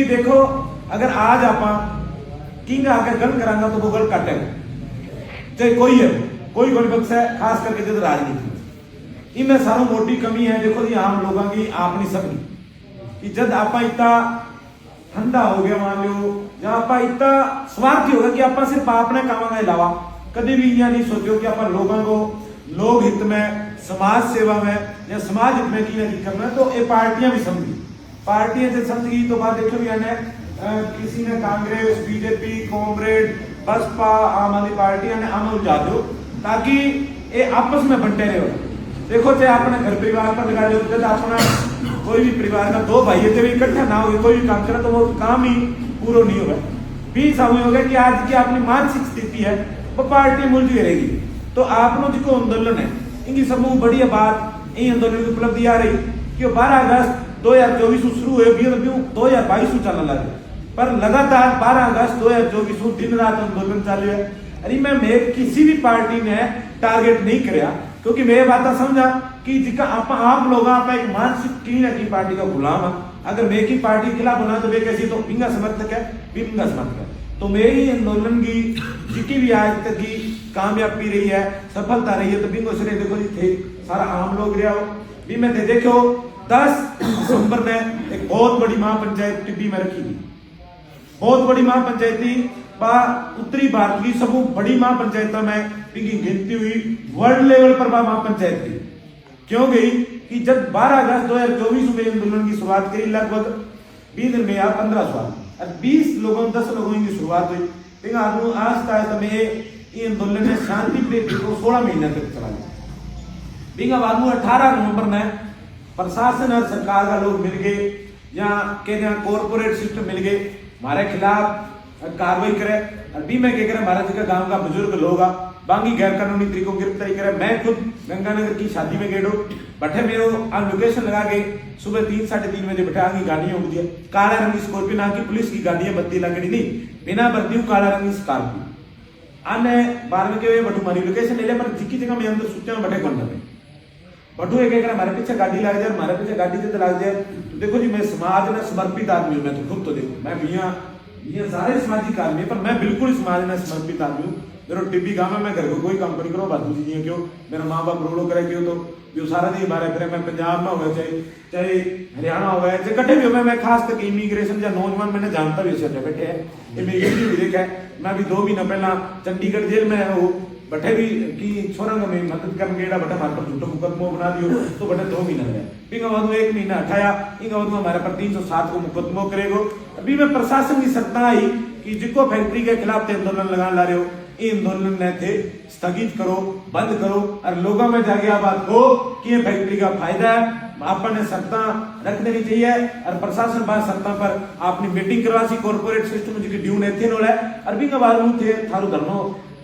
देखो अगर आज आप किंग आके गल करांगा तो वो गल काटेगा, चाहे कोई है, कोई पक्ष है, खास करके जो राजनीति इनमें सारों मोटी कमी है। देखो जी आम लोगों की आप नहीं सकती कि जब आप इतना ठंडा हो गया मान लो, या आप इतना स्वार्थी होगा कि आप सिर्फ अपने कामों के अलावा कभी भी यह नहीं सोचो कि आप लोगों को लोक हित में, समाज सेवा में या समाज हित में की नहीं करना। तो ये पार्टियां भी समझी, पार्टियां जब समझ गई तो बात देखो यानी किसी ने कांग्रेस, बीजेपी, कांग्रेस, बसपा, आम आदमी पार्टियां ने आम उलझा दो ताकि ये आपस में बंटे रहे। देखो चाहे अपने घर परिवार पर लगा लो, जब अपना कोई भी परिवार का दो भाई जब इकट्ठा ना हो कोई भी काम करे तो वो काम ही पूरा नहीं होगा। भी समझ हो गया कि आज की अपनी मानसिक स्थिति है वो पार्टी मुलझी रहेगी। तो आपनो जो आंदोलन है इनकी समूह बढ़िया बात इन आंदोलन की उपलब्धि आ रही कि 12 अगस्त 2024 शुरू हुए 2022 चलने लगे, पर लगातार 12 अगस्त 2024 दिन रात आंदोलन चालू है। अरे मैं किसी भी पार्टी ने टारगेट नहीं कराया, क्योंकि मैं बात समझा कि जिका आप लोग एक मानसिक की ना की पार्टी का गुलाम है। अगर मैं की पार्टी के खिलाफ बना तो वे कैसी तो बिंगा समर्थक है, बिंगा समर्थक है। तो मेरी आंदोलन की जितनी भी आज तक की कामयाबी रही है, सफलता रही है, तो बिंगो से देखो जी थे सारा आम लोग रहा हो भी मैं देखो 10 दिसंबर ने एक बहुत बड़ी महापंचायत टिब्बी में रखी थी। बहुत बड़ी महापंचायती उत्तरी भारत की सब बड़ी महापंचायतों में गिनती हुई वर्ल्ड लेवल पर महापंचायत गई। क्यों गई कि जब 12 अगस्त 2024 में आंदोलन की शुरुआत करी, लगभग 20 दिन में 15 साल और 20 लोगों 10 लोगों की शुरुआत हुई। लेकिन आज तक ये आंदोलन ने शांति प्रिय को 16 महीने तक चला गया। बाद में 18 नवंबर ने प्रशासन और सरकार का लोग मिल गए या कॉर्पोरेट सिस्टम मिल गए हमारे खिलाफ कार्रवाई करे। अभी मैं क्या करे हमारा जगह गांव का बुजुर्ग लोग बांगी गैर कानूनी तरीकों की गिरफ्तारी करे। मैं खुद गंगानगर की शादी में गेड़ो बैठे मेरो लोकेशन लगा के सुबह 3 साढ़े 3 बजे बैठे आगे गाड़ी हो गई काला रंग की स्कॉर्पियो ना की पुलिस की गाड़ी है, बत्ती लगनी नहीं बिना बत्ती काला रंग की स्कॉर्पियो आने 12 के बटू हमारी लोकेशन ले पर जिकी जगह मैं अंदर सुते बैठे कौन में बटू एक हमारे पीछे गाड़ी लग जाए, हमारे पीछे गाड़ी से लग जाए। तो देखो जी मैं समाज में समर्पित आदमी हूँ। मैं तो खुद तो देखो मैं ये सारे सामाजिक आदमी पर मैं बिल्कुल समाज में समर्पित आदमी हूँ। मेरा टिब्बी गांव में मैं घर को कोई कंपनी करो बात दूसरी क्यों मेरा माँ बाप रोड़ो करे क्यों तो जो सारा दिन हमारे फिर मैं पंजाब में हो चाहे चाहे हरियाणा हो गया चाहे कट्ठे भी हो मैं खास करके इमिग्रेशन या नौजवान मैंने जानता भी उसे बैठे है ये मेरी वीडियो भी देखा है। मैं भी 2 महीना पहला चंडीगढ़ जेल में वो बटे भी कि छोरंग में मदद करने गेड़ा बटे हमारे पर झूठो मुकदमा बना दियो तो बटे 2 महीना गया। फिर बाद 1 महीना हटाया, इनका बाद हमारे पर 307 को मुकदमा करेगो। अभी मैं प्रशासन की सत्ता आई कि जिको फैक्ट्री के खिलाफ आंदोलन लगा ला रहे हो ये आंदोलन ने थे स्थगित करो, बंद करो और लोगों में जाके आ बात हो कि ये फैक्ट्री का फायदा है आपने सत्ता रख देनी चाहिए। और प्रशासन बाद सत्ता पर आपने मीटिंग करवा सी कॉर्पोरेट सिस्टम जी ड्यू ने थे नोड़ा और भी बाद थे थारू धरनो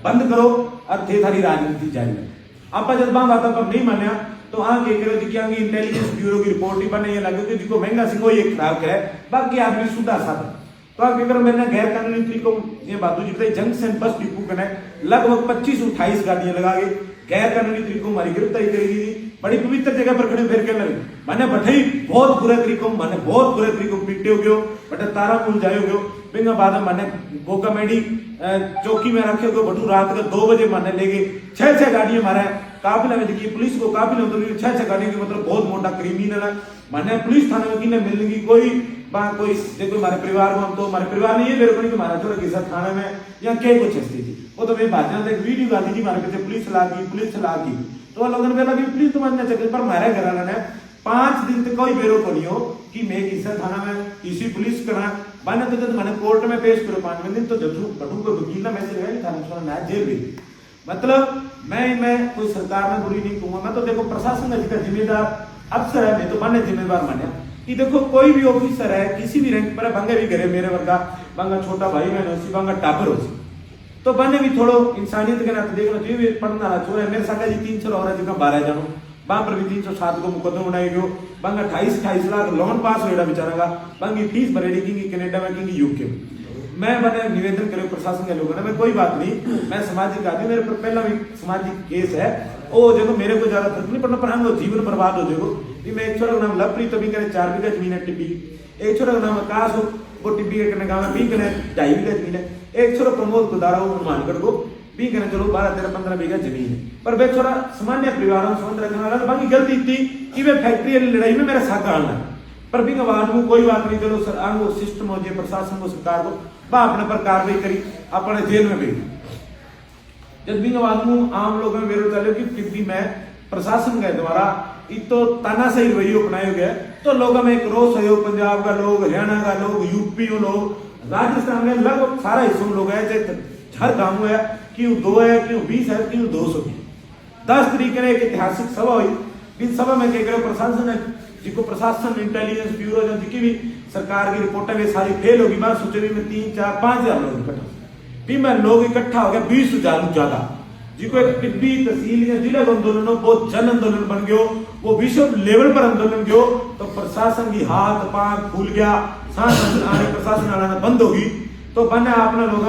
बंद करो और थे थारी राजनीति जारी है। आप जब बात पर नहीं मान्या तो आगे करो जी आगे इंटेलिजेंस ब्यूरो की रिपोर्ट ही बने लगे कि जिसको महंगा सिंह ये खराब करे बाकी आदमी सुधा साधा। तो आगे करो मैंने गैर कानूनी तरीकों ये बातों जी जंक्शन बस डिपो कने लगभग 25-28 गाड़ियां लगा के गैर कानूनी तरीकों हमारी गिरफ्तारी करेगी। बड़ी पवित्र जगह पर खड़े फिर के लगे मैंने बठे बहुत बुरे तरीकों मैंने बहुत बुरे तरीकों पीटे हो गयो बटे तारा पुल जाए हो गयो। बिंगा बाद मैंने गोका मेडी चौकी में रखे हो बटू रात के 2 बजे मैंने ले गए 6 गाड़ियां मारा काफिला में देखिए पुलिस को काफिला तो 6 गाड़ियों की मतलब बहुत मोटा क्रिमिनल है। मैंने पुलिस थाने में किने मिलने की कोई देखो हमारे परिवार में हम तो हमारे परिवार नहीं है मेरे को नहीं हमारा छोरा किसा थाने में या क्या कुछ स्थिति वो तो मैं भाजपा एक वीडियो गाती थी हमारे पीछे पुलिस चला दी तो लोगों ने बोला पुलिस तो मानना चाहिए पर हमारे घर वाला ने 5 दिन तक कोई बेरो को नहीं हो कि मैं किसा थाना में किसी पुलिस करा बने तो जब मैंने कोर्ट में पेश करो 5 दिन तो जब बटू को वकील ना मैसेज लगाया थाना छोरा ना जेल भी मतलब मैं कोई सरकार में बुरी नहीं कहूंगा। मैं तो देखो प्रशासन का जिम्मेदार अफसर है मैं तो माने जिम्मेदार माने कि देखो कोई भी ऑफिसर है किसी भी रैंक पर बंगे भी करे मेरे वर्गा बंगा छोटा भाई बहन हो बंगा टापर हो तो बने भी थोड़ो इंसानियत के नाते देखना चाहिए। पढ़ना छोरा मेरे साथ जी 300 और जिनका 12 जानो वहां पर भी 307 को मुकदमा बनाई गयो बंगा 28 लाख लोन पास हो बेचारा बंगी फीस भरेगी किंगी कनेडा में किंगी यूके में। मैं मैंने निवेदन करे प्रशासन के लोगों ने मैं कोई बात नहीं मैं सामाजिक आदमी मेरे पर पहला भी सामाजिक केस है ओ देखो मेरे को ज्यादा फर्क नहीं पड़ना पर हम जीवन बर्बाद हो देखो मैं एक छोरा का नाम लवप्रीत अभी करे 4 बीघा जमीन है टिब्बी एक छोरा का नाम आकाश हो वो टिब्बी के गाँव में 20 कने 2.5 बीघा जमीन है। एक छोरा प्रमोद कुलदारा वो हनुमानगढ़ को 20 कने चलो 12-13-15 बीघा जमीन है, पर वे छोरा सामान्य परिवारों से संबंध रखने वाला, बाकी गलती थी कि वे फैक्ट्री वाली लड़ाई में मेरा साथ डालना, पर भी आदमी कोई बात नहीं, चलो सर आंगो सिस्टम हो जाए प्रशासन को सरकार को बा अपने पर कार्रवाई करी, अपने जेल में भेजी। जब भी आदमी आम लोगों में विरोध चले कि टिब्बी में प्रशासन के द्वारा तो तानाशाही रवैया अपनाया गया, तो लोगों में एक रोष है। पंजाब का लोग, हरियाणा का लोग, यूपी लोग, राजस्थान में लगभग सारा हिस्सों में लोग है, हर गांव है, क्यों 2 है, क्यों 20 है, क्यों 200 की 10 तरीके ने एक ऐतिहासिक सभा हुई। इस सभा में क्या करो प्रशासन है, जिसको प्रशासन इंटेलिजेंस ब्यूरो जो जिसकी भी सरकार की रिपोर्टें वे सारी फेल होगी। मैं सोचे भी मैं 3-4-5 हजार लोग इकट्ठा, भी मैं लोग इकट्ठा हो गया 20,000 ज्यादा, जिसको एक टिब्बी तहसील या जिला आंदोलन वो जन आंदोलन बन गयो, वो विश्व लेवल पर आंदोलन गयो, तो प्रशासन की हाथ पांव फूल गया, सांस आने प्रशासन आना बंद होगी। तो बने आपने लोग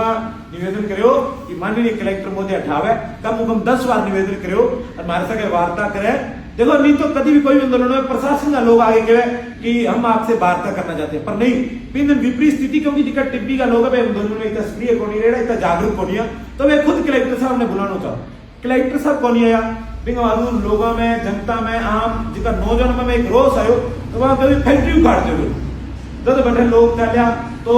निवेदन करो कि माननीय कलेक्टर मोदी हटावे, कम से कम 10 बार निवेदन करो और हमारे साथ वार्ता करे। देखो नहीं तो कभी भी कोई आंदोलन में प्रशासन का लोग आगे कहे कि हम आपसे वार्ता करना चाहते हैं, पर नहीं पिन विपरीत स्थिति, क्योंकि जिका टिब्बी का लोग आंदोलन में इतना सक्रिय को नहीं रहा, इतना जागरूक को नहीं है, तो वे खुद कलेक्टर साहब ने बुलाना चाहो। कलेक्टर साहब को नहीं आया, लोगों में जनता में आम जिका नौजवान में एक रोष आयो, तो वहां कभी फैक्ट्री उखाड़ते हुए जब बैठे लोग चलिया, तो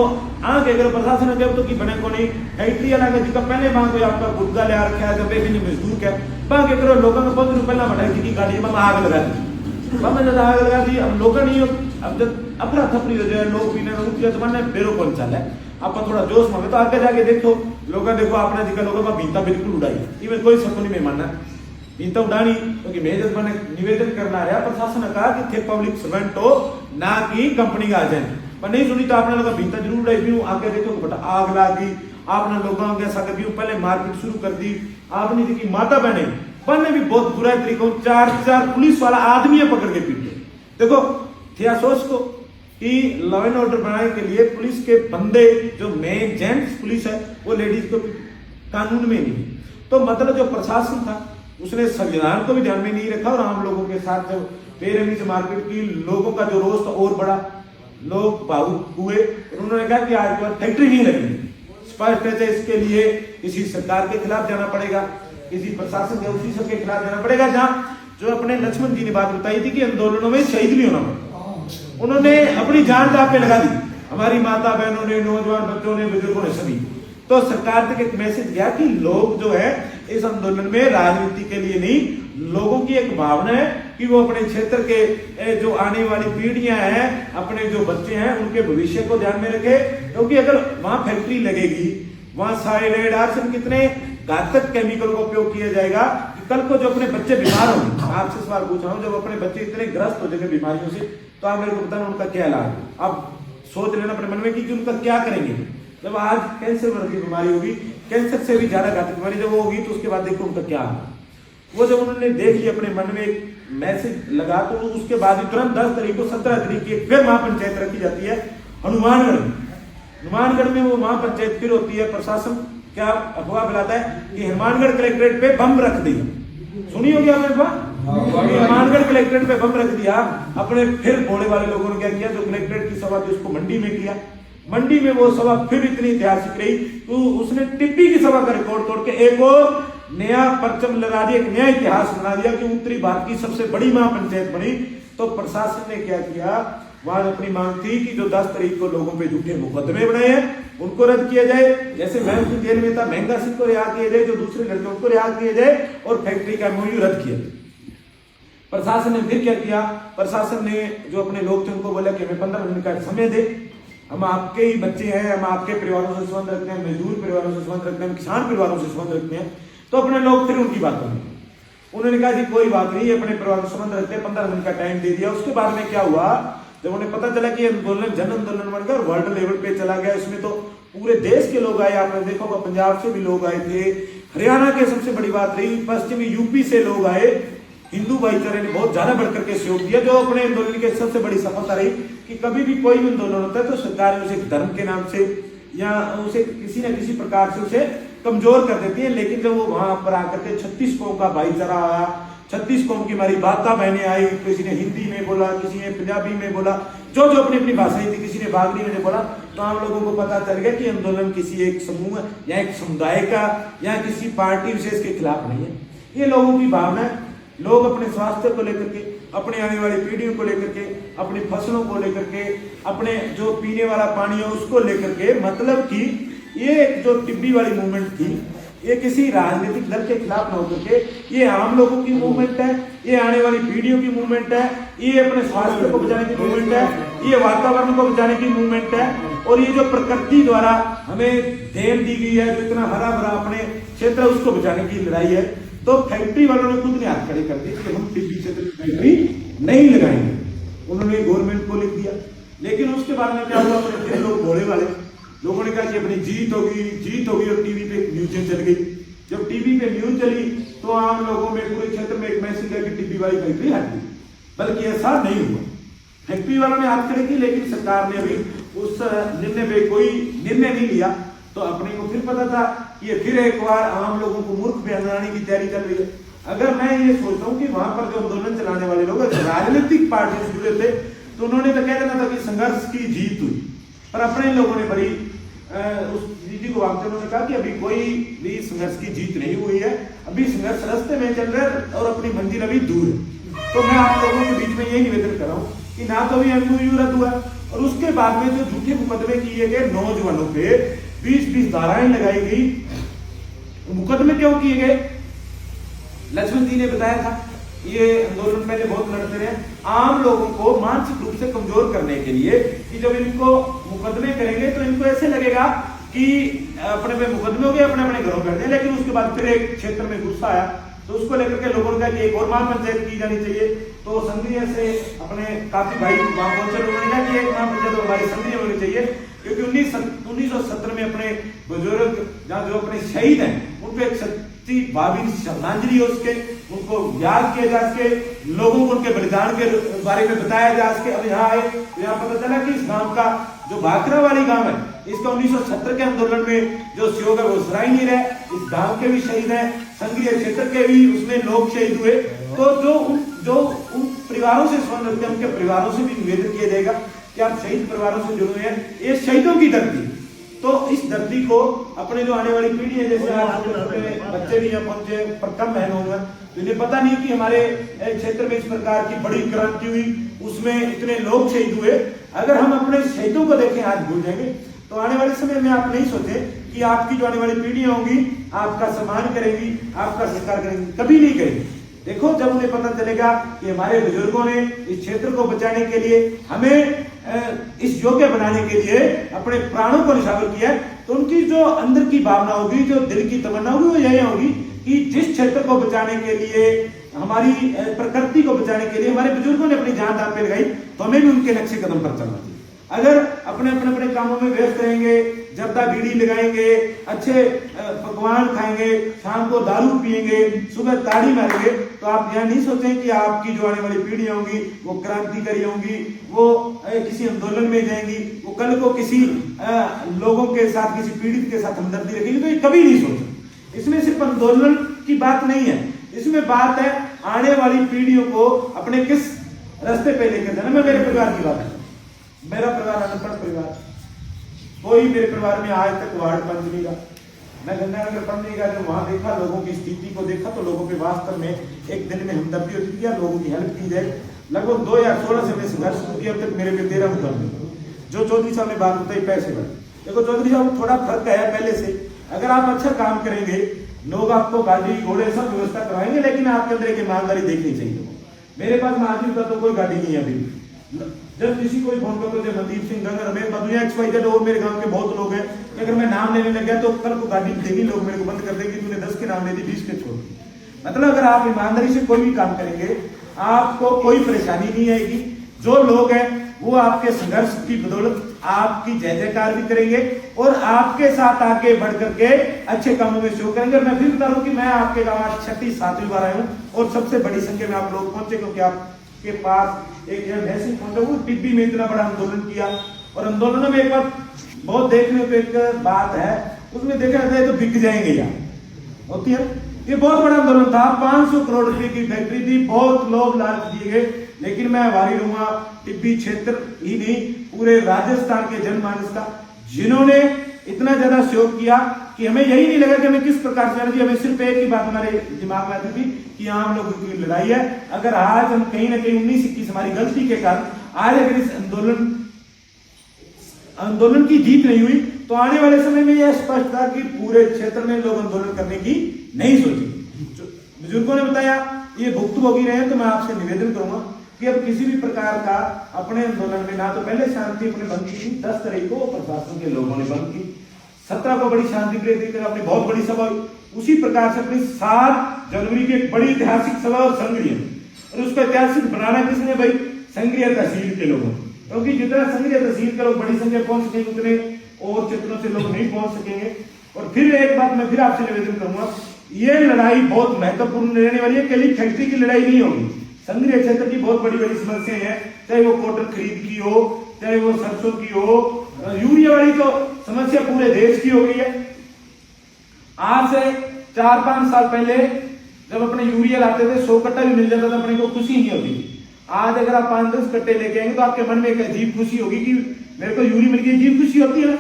आगे अगर प्रशासन जब तो कि बने को नहीं फैक्ट्री वाला जिसका पहले वहां कोई आपका गुटका ले रखा है, जब एक मजदूर क्या बाकी करो लोगों को 5 रुपये ना बढ़ाई की गाड़ी में आग लगा दी, आग लगा दी। अब लोग नहीं हो, अब जब अफरा थफरी हो जाए, लोग पीने रुक तो मैंने बेरो कौन चल है, आप थोड़ा जोश में तो आगे जाके देखो लोग, देखो आपने जिका लोगों का बीता बिल्कुल उड़ाई, इवन कोई सबको नहीं मानना बीता उड़ानी, क्योंकि मैं जब मैंने निवेदन करना रहा प्रशासन ने कहा कि थे पब्लिक सर्वेंट हो ना कि कंपनी का एजेंट, पर नहीं सुनी तो आपने लोग बीता जरूर उड़ाई भी आगे देखो बटा आग लगी, आपने लोगों के साथ भी पहले मारपीट शुरू कर दी, आपने देखी माता बहने बने भी बहुत बुरा तरीकों 4 पुलिस वाला आदमी पकड़ के पीटे। देखो थे सोच को कि लॉ एंड ऑर्डर बनाने के लिए पुलिस के बंदे जो मेन जेंट्स पुलिस है वो लेडीज को कानून में नहीं, तो मतलब जो प्रशासन था उसने संविधान को भी ध्यान में नहीं रखा, और आम लोगों के साथ जब बेरहमी से मारपीट की, लोगों का जो रोष था और बड़ा, लोग भावुक हुए, उन्होंने कहा कि आज तो फैक्ट्री नहीं लगेगी। स्पष्ट है इसके लिए किसी सरकार के खिलाफ जाना पड़ेगा, किसी प्रशासन के ऑफिसर के खिलाफ जाना पड़ेगा। जहाँ जो अपने लक्ष्मण जी ने बात बताई थी कि आंदोलनों में शहीद भी होना पड़ता, उन्होंने अपनी जान दांव पे लगा दी, हमारी माता बहनों ने, नौजवान बच्चों ने, बुजुर्गों ने, सभी। तो सरकार तक एक मैसेज गया कि लोग जो है इस आंदोलन में राजनीति के लिए नहीं, लोगों की एक भावना है कि वो अपने क्षेत्र के जो आने वाली पीढ़ियां हैं, अपने जो बच्चे हैं, उनके भविष्य को ध्यान में रखे, क्योंकि अगर वहां फैक्ट्री लगेगी, वहां साइलेंट आर्सन कितने घातक केमिकल का उपयोग किया जाएगा कि कल को जो अपने बच्चे बीमार होंगे, आपसे सवाल पूछ रहा हूं, जब अपने बच्चे इतने ग्रस्त हो जाएंगे बीमारियों से, तो आप मेरे को बताना उनका क्या इलाज। अब सोच लेना अपने मन में कि उनका क्या करेंगे। जब आज कैंसर की बीमारी होगी, कैंसर से भी ज्यादा घातक बीमारी जब वो होगी, तो उसके बाद देखो उनका क्या है। वो जब उन्होंने देख लिया अपने मन में एक मैसेज लगा, तो उसके बाद तुरंत 10 तारीख को 17 तारीख की फिर महापंचायत रखी जाती है हनुमानगढ़ में। हनुमानगढ़ में वो महापंचायत फिर होती है। प्रशासन क्या अफवाह फैलाता है कि हनुमानगढ़ कलेक्ट्रेट पे बम रख दिया, सुनी होगी आपने अफवाह, हनुमानगढ़ कलेक्ट्रेट पे बम रख दिया। अपने फिर भोले वाले लोगों ने क्या किया, जो कलेक्ट्रेट की सभा थी उसको मंडी में किया। मंडी में वो सभा फिर इतनी ऐतिहासिक रही, तो उसने टिब्बी की सभा का रिकॉर्ड तोड़ के एक और नया परचम लगा दिया, एक नया इतिहास बना दिया कि उत्तरी भारत की सबसे बड़ी महापंचायत बनी। तो प्रशासन ने क्या किया, वहां अपनी मांग थी कि जो 10 तारीख को लोगों पे झूठे मुकदमे बनाए हैं उनको रद्द किया जाए, जैसे महंगी जेल में था महंगा सिंह को रिहा किया जाए, जो दूसरे लड़के उनको रिहा किया जाए, और फैक्ट्री का एमओयू रद्द किया। प्रशासन ने फिर क्या किया, प्रशासन ने जो अपने लोग थे उनको बोला कि हमें 15 दिन का समय दे, हम आपके ही बच्चे हैं, हम आपके परिवारों से संबंध रखते हैं, मजदूर परिवारों से संबंध रखते हैं, किसान परिवारों से संबंध रखते हैं। तो अपने लोग फिर उनकी बात करें, उन्होंने कहा जी कोई बात नहीं, अपने परिवार से संबंध रखते हैं, 15 दिन का टाइम दे दिया। उसके बाद में क्या हुआ, जब उन्हें पता चला कि आंदोलन जन आंदोलन बनकर वर्ल्ड लेवल पे चला गया, इसमें तो पूरे देश के लोग आए, आपने देखा होगा पंजाब से भी लोग आए थे, हरियाणा के सबसे बड़ी बात रही पश्चिमी यूपी से लोग आए, हिंदू भाईचारे ने बहुत ज्यादा बढ़कर के सहयोग दिया, जो अपने आंदोलन की सबसे बड़ी सफलता रही कि कभी भी कोई भी आंदोलन होता है तो सरकार उसे धर्म के नाम से या उसे किसी न किसी प्रकार से उसे कमजोर कर देती है। लेकिन जब वो वहां पर आकर के 36 कौम का भाईचारा आया, 36 कौम की हमारी माता बहनें आई, किसी ने हिंदी में बोला, किसी ने पंजाबी में बोला, जो जो अपनी अपनी भाषाएं थी, किसी ने बागड़ी में बोला, तो आप लोगों को पता चल गया कि आंदोलन किसी एक समूह या एक समुदाय का या किसी पार्टी विशेष के खिलाफ नहीं है। ये लोगों की भावना है। लोग अपने स्वास्थ्य को लेकर के, अपने आने वाली पीढ़ियों को लेकर के, अपनी फसलों को लेकर के, अपने जो पीने वाला पानी है उसको लेकर के, मतलब कि ये जो टिब्बी वाली मूवमेंट थी, ये किसी राजनीतिक दल के खिलाफ न होकर के ये आम लोगों की मूवमेंट है, ये आने वाली पीढ़ियों की मूवमेंट है, ये अपने स्वास्थ्य को बचाने की मूवमेंट है, ये वातावरण को बचाने की मूवमेंट है, और ये जो प्रकृति द्वारा हमें देन दी गई है, जो इतना हरा भरा अपने क्षेत्र उसको बचाने की लड़ाई है। तो फैक्ट्री वालों ने खुद ने हाथ खड़े कर दिए कि हम टिब्बी क्षेत्र की फैक्ट्री नहीं लगाएंगे। उन्होंने गवर्नमेंट को लिख दिया, लेकिन उसके बाद में क्या हुआ, अपने लोग भोले वाले लोगों ने कहा कि अपनी जीत होगी और टीवी पे न्यूज चल गई। जब टीवी पे न्यूज चली तो आम लोगों में पूरे क्षेत्र में एक मैसेज है कि टिब्बी वाली फैक्ट्री हट गई, बल्कि ऐसा नहीं हुआ। फैक्ट्री वालों ने हाथ खड़े की, लेकिन सरकार ने अभी उस निर्णय पे कोई निर्णय नहीं लिया। तो अपने को फिर पता था कि ये फिर एक बार आम लोगों को मूर्ख बनाने की तैयारी चल रही है। अगर मैं ये सोचता हूँ कि वहां पर जो आंदोलन चलाने वाले लोग राजनीतिक पार्टी से जुड़े थे, तो उन्होंने तो कह देना था कि संघर्ष की जीत हुई, पर अपने लोगों ने बड़ी उस दीदी को वापस उन्होंने कहा कि अभी कोई भी संघर्ष की जीत नहीं हुई है, अभी संघर्ष रास्ते में चल रहा है और अपनी मंजिल अभी दूर है। तो मैं आप लोगों के बीच में यही निवेदन कर रहा हूँ कि ना तो भी एमओयू रद्द हुआ, और उसके बाद में जो झूठे मुकदमे किए गए नौजवानों पे 20-20 धाराएं लगाई गई। मुकदमे क्यों किए गए? लक्ष्मण जी ने बताया था, ये आंदोलन पहले बहुत लड़ते रहे, आम लोगों को मानसिक रूप से कमजोर करने के लिए कि जब इनको मुकदमे करेंगे तो इनको ऐसे लगेगा कि अपने पे मुकदमे हो गए, अपने अपने घरों कर दिए। लेकिन उसके बाद फिर एक क्षेत्र में गुस्सा आया, तो उसको लेकर के लोगों ने कहा कि एक और महापंचायत की जानी चाहिए। तो संघीय से अपने काफी भाई वहां पहुंचे, लोगों ने कहा कि एक महापंचायत हमारी संघीय होनी चाहिए, क्योंकि 1970 में अपने बुजुर्ग जहाँ जो अपने शहीद हैं उनको एक सच्ची भावी श्रद्धांजलि हो सके, उनको याद किया जा सके, लोगों को उनके बलिदान के बारे में बताया जा सके। अब यहाँ आए तो यहाँ पता चला कि इस गांव का जो भाखरा वाली गांव है, इसका 1970 के आंदोलन में जो सहयोग है वो सराय नहीं रहे, इस गांव के भी शहीद हैं, संघीय क्षेत्र के भी उसमें लोग शहीद हुए। तो जो उन परिवारों से संबंध रखते हैं, उनके परिवारों से भी निवेदन किया जाएगा कि आप शहीद परिवारों से जुड़े हैं, ये शहीदों की धरती। तो इस धरती को अपने जो आने वाली पीढ़ी है, जैसे आज बच्चे भी यहाँ पहुंचे पर कम है लोग, तो इन्हें पता नहीं कि हमारे क्षेत्र में इस प्रकार की बड़ी क्रांति हुई, उसमें इतने लोग शहीद हुए। अगर हम अपने शहीदों को देखें आज भूल जाएंगे, तो आने वाले समय में आप नहीं सोचे कि आपकी जो आने वाली पीढ़ियां होंगी आपका सम्मान करेंगी, आपका सत्कार करेंगी, कभी नहीं करेंगी। देखो, जब उन्हें पता चलेगा कि हमारे बुजुर्गों ने इस क्षेत्र को बचाने के लिए, हमें इस योग्य बनाने के लिए अपने प्राणों को निछावर किया, तो उनकी जो अंदर की भावना होगी, जो दिल की तमन्ना होगी, वो यही होगी कि जिस क्षेत्र को बचाने के लिए, हमारी प्रकृति को बचाने के लिए हमारे बुजुर्गों ने अपनी जान दांव पे लगाई, तो हमें भी उनके नक्शे कदम पर चलना चाहिए। अगर अपने अपने कामों में व्यस्त रहेंगे, जर्दा बीड़ी लगाएंगे, अच्छे पकवान खाएंगे, शाम को दारू पिएंगे, सुबह ताड़ी मारेंगे, तो आप यह नहीं सोचें कि आपकी जो आने वाली पीढ़ियां होंगी वो क्रांतिकारी होंगी, वो किसी आंदोलन में जाएंगी, वो कल को किसी लोगों के साथ, किसी पीड़ित के साथ हमदर्दी रखेंगी। तो ये कभी नहीं सोचें। इसमें सिर्फ आंदोलन की बात नहीं है, इसमें बात है आने वाली पीढ़ियों को अपने किस रास्ते पे लेकर जाना। मैं मेरे परिवार की बात है, मेरा परिवार अनपढ़ परिवार, कोई मेरे परिवार में आज तक वार्ड पंच नहीं रहा। मैं गंगानगर पंच नहीं रहा, जब वहां देखा, लोगों की स्थिति को देखा, तो लोगों के वास्तव में एक दिन में हमदर्दी होती थी, लोगों की हेल्प की जाए। लगभग 2016 से मैं संघर्ष शुरू किया, अब तक मेरे पे 13 मुकदमे। जो चौधरी साहब ने बात बताई पैसे पर, देखो चौधरी साहब थोड़ा फर्क है पहले से। अगर आप अच्छा काम करेंगे, लोग आपको गाड़ी घोड़े सब व्यवस्था करवाएंगे, लेकिन आपके अंदर एक ईमानदारी देखनी चाहिए। मेरे पास महाजीव का तो कोई गाड़ी नहीं है अभी। जब किसी को फोन करो, जब मनदीप सिंह गंगा, रमेश मधुया XYZ और मेरे गांव के बहुत लोग हैं, अगर मैं नाम लेने लग गया तो कल को गाड़ी देगी, लोग मेरे को बंद कर देंगे, तूने 10 के नाम ले दी, 20 के छोड़ दी। मतलब अगर आप ईमानदारी से कोई भी काम करेंगे, आपको कोई परेशानी नहीं आएगी। जो लोग हैं वो आपके संघर्ष की बदौलत आपकी जय जयकार भी करेंगे और आपके साथ आगे बढ़ करके अच्छे कामों में सहयोग करेंगे। मैं फिर बता रहा हूं कि मैं आपके गांव 6-7वीं बार आया हूं और सबसे बड़ी संख्या में आप लोग पहुंचे, क्योंकि आपके पास एक मैसेज पहुंचा। वो टिब्बी में इतना बड़ा आंदोलन किया, और आंदोलन में एक बार बहुत देखने को एक बात है, उसमें देखा जाता है तो बिक जाएंगे यार, होती है। ये बहुत बड़ा आंदोलन था, 500 करोड़ रुपए की फैक्ट्री थी, बहुत लोग लालच दिए गए। लेकिन मैं आभारी रहूंगा टिब्बी क्षेत्र ही नहीं, पूरे राजस्थान के जनमानस का, जिन्होंने इतना ज्यादा सहयोग किया कि हमें यही नहीं लगा कि हमें किस प्रकार से आना, हमें सिर्फ एक ही बात हमारे दिमाग में आती थी कि आम लोगों की लड़ाई है। अगर आज हम कहीं ना कहीं 19-21 हमारी गलती के कारण आज अगर इस आंदोलन की जीत नहीं हुई तो आने वाले समय में यह स्पष्ट था कि पूरे क्षेत्र में लोग आंदोलन करने की नहीं सोचेंगे। बुजुर्गों ने बताया ये भुक्तभोगी रहे हैं, तो मैं आपसे निवेदन करूंगा कि अब किसी भी प्रकार का अपने आंदोलन में ना तो पहले शांति अपने बंद की थी, 10 तारीख को प्रशासन के लोगों ने बंद की, 17 को बड़ी शांति प्रिय देकर अपनी बहुत बड़ी सभा हुई, उसी प्रकार से अपनी 7 जनवरी की एक बड़ी ऐतिहासिक सभा और संग्रिय, और उसको ऐतिहासिक बनाना किसने भाई? संग्रिय तहसील के लोगों, क्योंकि जितना संग्रिय तहसील के लोग बड़ी संख्या पहुंच सकेंगे उतने और क्षेत्रों से लोग नहीं पहुंच सकेंगे। और फिर एक बात मैं फिर आपसे निवेदन करूंगा, ये लड़ाई बहुत महत्वपूर्ण रहने वाली है, केवल फैक्ट्री की लड़ाई नहीं होगी। संग्रिय क्षेत्र की बहुत बड़ी बड़ी समस्याएं हैं, चाहे वो कॉटन खरीद की हो, चाहे वो सरसों की हो, यूरिया वाली तो समस्या पूरे देश की हो गई है। आज से 4-5 साल पहले जब अपने यूरिया लाते थे 100 कट्टा भी मिल जाता था, अपने को खुशी नहीं होती। आज अगर आप 5-10 कट्टे लेके आएंगे तो आपके मन में एक अजीब खुशी होगी कि मेरे को यूरिया मिल गई, अजीब खुशी होती है ना।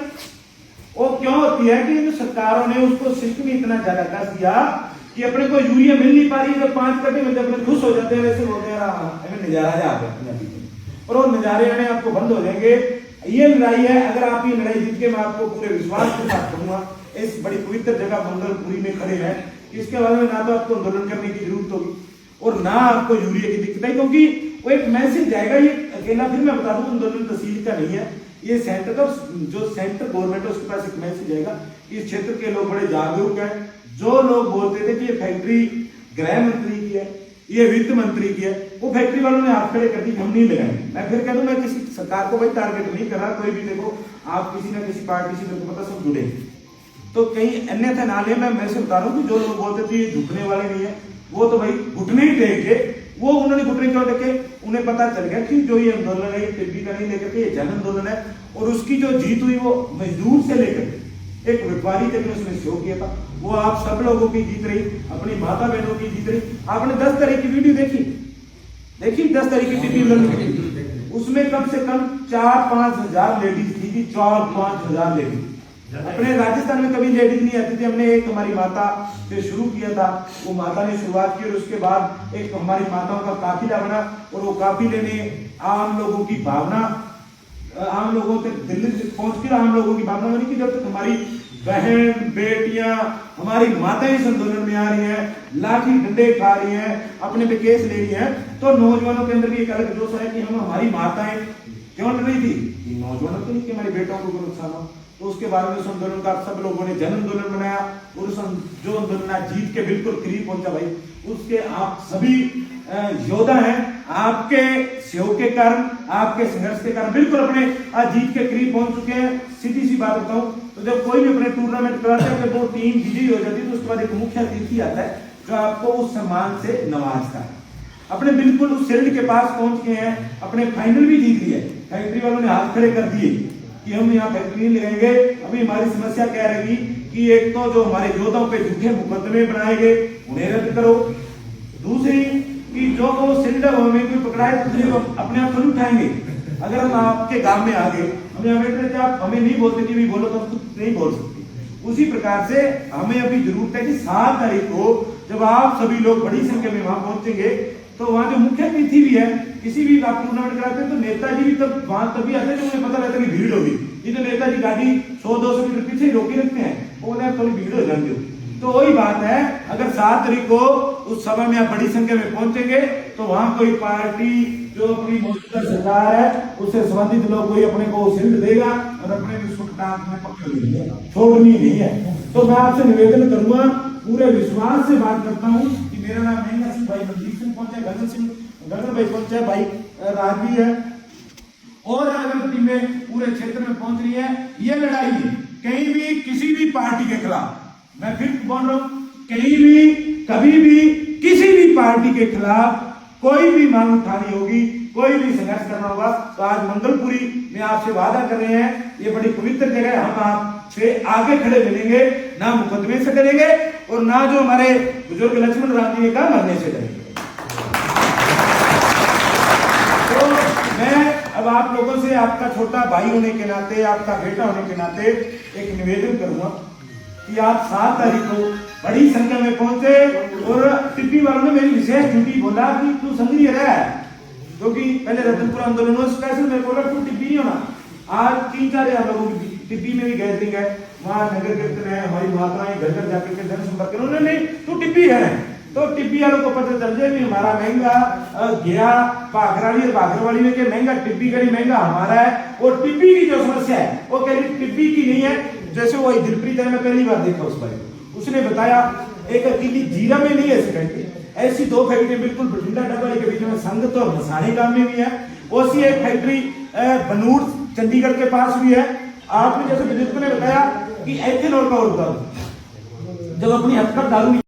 वो क्यों होती है कि जो सरकारों ने उसको सिल्क में इतना ज्यादा कस दिया कि अपने को यूरिया मिल नहीं पा रही है, जब 5 कट्टे मिलते अपने खुश हो जाते हैं, वैसे बोलते हैं हमें नजारा जा और वो नजारे आने आपको बंद हो जाएंगे। ये लड़ाई है, अगर आप ये लड़ाई जीत के, मैं आपको पूरे विश्वास के साथ कहूंगा, इस बड़ी पवित्र जगह मंगलपुरी में खड़े हैं, इसके बारे में ना तो आपको आंदोलन करने की जरूरत होगी और ना आपको यूरिया की दिक्कत है, क्योंकि वो एक मैसेज जाएगा। ये अकेला, फिर मैं बता दूं, आंदोलन तहसील का नहीं है, ये सेंटर का, जो सेंटर गवर्नमेंट है उसके पास एक मैसेज जाएगा। इस क्षेत्र के लोग बड़े जागरूक हैं। जो लोग बोलते थे कि ये फैक्ट्री गृह मंत्री की है, ये वित्त मंत्री की है, वो फैक्ट्री वालों ने हाथ खड़े कर दी, हम नहीं लगाएंगे। मैं फिर कह दूं, मैं किसी सरकार को भाई टारगेट नहीं कर रहा, कोई भी देखो आप किसी ना किसी पार्टी से, मेरे को पता, सब जुड़े, तो कहीं अन्यथा ना ले। मैं से बता रहा हूँ कि जो लोग बोलते थे ये झुकने वाले नहीं है, वो तो भाई घुटने ही टेक के, वो उन्होंने घुटने क्यों टेके? उन्हें पता चल गया कि जो ये आंदोलन है ये टिड्डी का नहीं लेकर के, ये जन आंदोलन है, और उसकी जो जीत हुई वो मजदूर से लेकर एक व्यापारी तक ने उसने शो किया था। वो आप सब लोगों की जीत रही, अपनी माता बहनों की जीत रही। आपने 10 तारीख की वीडियो देखी 10 तारीख की टीवी, उसमें कम से कम 4-5 हजार लेडीज थी, 4-5 हजार लेडीज। अपने राजस्थान में कभी लेडीज नहीं आती थी। हमने एक हमारी माता से शुरू किया था, वो माता ने शुरुआत की और उसके बाद एक हमारी माताओं का काफिला बना, और वो काफिले ने आम लोगों की भावना, आम लोगों तक दिल्ली तक पहुंच कर आम लोगों की भावना बनी कि जब तक हमारी बहन बेटियां, हमारी माताएं इस आंदोलन में आ रही हैं, लाठी डंडे खा रही हैं, अपने पे केस ले रही हैं, तो नौजवानों के अंदर भी एक अलग जोश है कि हम, हमारी माताएं क्यों लड़ रही थी? नौजवानों को नहीं कि हमारी बेटों को कोई नुकसान हो। तो उसके बाद में उस आंदोलन का सब लोगों ने जन आंदोलन बनाया, और उस जो आंदोलन जीत के बिल्कुल करीब पहुंचा भाई, उसके आप सभी योद्धा हैं। आपके सहयोग के कारण, आपके संघर्ष के कारण बिल्कुल अपने आज जीत के करीब पहुंच चुके हैं। सीधी सी बात बताऊं तो जब कोई भी अपने टूर्नामेंट कराते हैं, तो 2 टीम विजयी हो जाती है, तो उसके बाद एक मुख्य अतिथि आता है जो आपको उस सम्मान से नवाजता है। अपने बिल्कुल उस शील्ड के पास पहुंच गए हैं, अपने फाइनल भी जीत लिया। फैक्ट्री वालों ने हाथ खड़े कर दिए कि हम यहाँ फैक्ट्री नहीं लगाएंगे। अभी हमारी समस्या क्या रहेगी कि एक तो जो हमारे योद्धाओं पे झूठे मुकदमे बनाए गए उन्हें रद्द करो, दूसरी कि जो वो शील्ड हमें कोई पकड़ाए तो अपने आप थोड़ी उठाएंगे। अगर हम आपके गांव में आ गए, हमें हमें आप हमें नहीं बोलते कि भी बोलो, तो हम खुद नहीं बोल सकते। उसी प्रकार से हमें अभी जरूरत है कि 7 तारीख को जब आप सभी लोग बड़ी संख्या में वहां पहुंचेंगे, तो वहां जो मुख्य अतिथि भी है, किसी भी आप टूर्नामेंट कराते हैं तो नेताजी भी तब वहां तभी आते हैं जब उन्हें पता रहता है कि भीड़ होगी। ये तो नेताजी गाड़ी 100-200 मीटर पीछे रोके रखते हैं, वो थोड़ी भीड़ हो जाती है। तो वही बात है, अगर 7 तारीख को उस सभा में आप बड़ी संख्या में पहुंचेंगे, तो वहां कोई पार्टी जो अपनी मौजूदा सरकार है उससे संबंधित लोग कोई अपने को शील्ड देगा और अपने में पक्का देगा, छोड़नी नहीं है। तो मैं आपसे निवेदन करूंगा, पूरे विश्वास से बात करता हूं कि मेरा नाम महेंद्र सिंह, भाई मनदीप सिंह पहुंचे, गगन भाई पहुंचे, भाई राजवी है, और अगर टीमें पूरे क्षेत्र में पहुंच रही है। ये लड़ाई कहीं भी किसी भी पार्टी के खिलाफ, मैं फिर बोल रहा हूं, कहीं भी कभी भी किसी भी पार्टी के खिलाफ कोई भी मांग उठानी होगी, कोई भी संघर्ष करना होगा, तो आज मंगलपुरी में आपसे वादा कर रहे हैं, ये बड़ी पवित्र जगह है, हम आपसे आगे खड़े मिलेंगे, ना मुकदमे से डरेंगे और ना जो हमारे बुजुर्ग लक्ष्मण राम जी ने कहा मरने से डरेंगे। तो मैं अब आप लोगों से, आपका छोटा भाई होने के नाते, आपका बेटा होने के नाते एक निवेदन करूंगा कि आप 7 तारीख को बड़ी संख्या में पहुंचे। और टिप्पी वालों ने मेरी विशेष ड्यूटी बोला कि तू संग्रिय रह, क्योंकि पहले रतनपुर आंदोलन में स्पेशल मेरे बोला तू टिप्पी नहीं होना। आज 3-4 लोगों की टिप्पी में भी गैदरिंग है, वहां नगर कीर्तन है, हमारी माताएं घर घर जाकर के जनसंपर्क करें, उन्होंने तू टिप्पी है। तो टिप्पी वालों को पता चल जाए भी हमारा महंगा गया भागराली और भागरवाली में के महंगा टिप्पी करी महंगा हमारा है। और टिप्पी की जो समस्या है वो कह रही टिप्पी की नहीं है। जैसे वो दिलप्रीत है, मैं पहली बार देखा उस भाई, उसने बताया एक अकेली जीरा में नहीं है फैक्ट्री, ऐसी 2 फैक्ट्री बिल्कुल बठिंडा डबवाली के बीच में संगत और मसाने गांव में भी है। ऐसी एक फैक्ट्री बनूर चंडीगढ़ के पास भी है। आपने जैसे बुजुर्ग ने बताया कि एथेनॉल का उत्पादन जब अपनी हद पर दारू